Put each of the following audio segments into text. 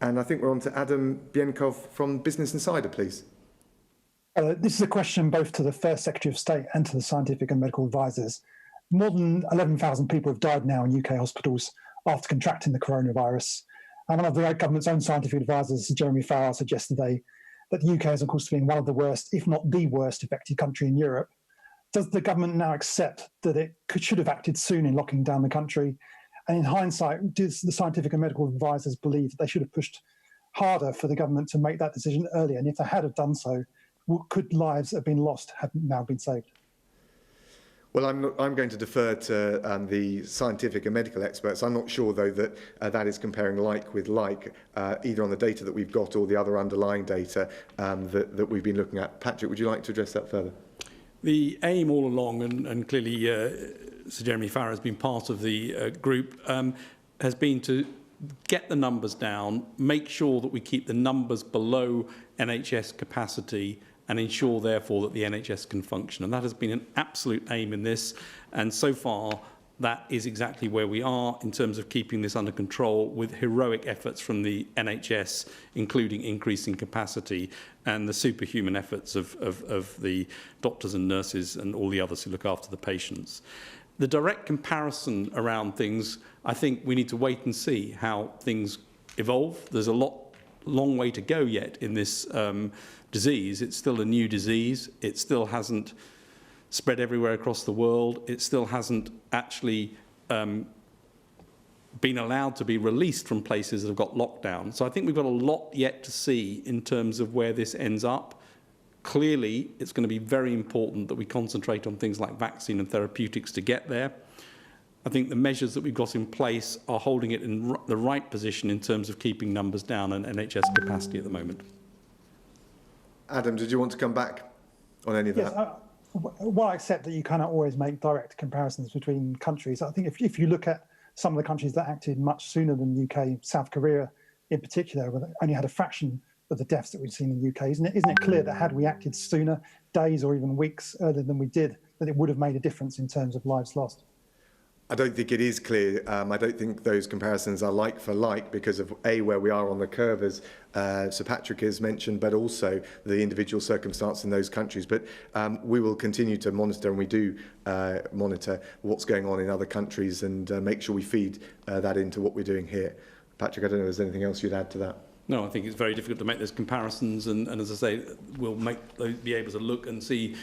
And I think we're on to Adam Bienkov from Business Insider, please. This is a question both to the First Secretary of State and to the scientific and medical advisors. More than 11,000 people have died now in UK hospitals after contracting the coronavirus. And one of the government's own scientific advisors, Jeremy Farrar, said yesterday that the UK is, of course, being one of the worst, if not the worst, affected country in Europe. Does the government now accept that it should have acted soon in locking down the country? And in hindsight, does the scientific and medical advisors believe that they should have pushed harder for the government to make that decision earlier? And if they had have done so, could lives that have been lost have now been saved? Well, I'm going to defer to the scientific and medical experts. I'm not sure, though, that that is comparing like with like, either on the data that we've got or the other underlying data that we've been looking at. Patrick, would you like to address that further? The aim all along, and clearly Sir Jeremy Farrar has been part of the group, has been to get the numbers down, make sure that we keep the numbers below NHS capacity, and ensure, therefore, that the NHS can function. And that has been an absolute aim in this. And so far, that is exactly where we are in terms of keeping this under control, with heroic efforts from the NHS, including increasing capacity, and the superhuman efforts of the doctors and nurses and all the others who look after the patients. The direct comparison around things, I think we need to wait and see how things evolve. There's a long way to go yet in this disease. It's still a new disease. It still hasn't spread everywhere across the world. It still hasn't actually been allowed to be released from places that have got locked down. So I think we've got a lot yet to see in terms of where this ends up. Clearly, it's going to be very important that we concentrate on things like vaccine and therapeutics to get there. I think the measures that we've got in place are holding it in the right position in terms of keeping numbers down and NHS capacity at the moment. Adam, did you want to come back on any of that? Yes, well, I accept that you cannot always make direct comparisons between countries. I think if you look at some of the countries that acted much sooner than the UK, South Korea in particular, only had a fraction of the deaths that we've seen in the UK. Isn't it clear that had we acted sooner, days or even weeks earlier than we did, that it would have made a difference in terms of lives lost? I don't think it is clear. I don't think those comparisons are like for like because of where we are on the curve, as Sir Patrick has mentioned, but also the individual circumstance in those countries. But we will continue to monitor, and we do monitor what's going on in other countries and make sure we feed that into what we're doing here. Patrick, I don't know if there's anything else you'd add to that. No, I think it's very difficult to make those comparisons, and as I say, we'll be able to look and see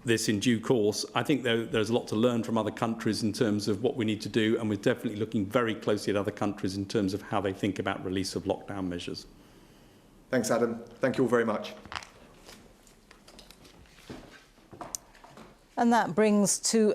this in due course. I think there's a lot to learn from other countries in terms of what we need to do, and we're definitely looking very closely at other countries in terms of how they think about release of lockdown measures. Thanks, Adam. Thank you all very much. And that brings to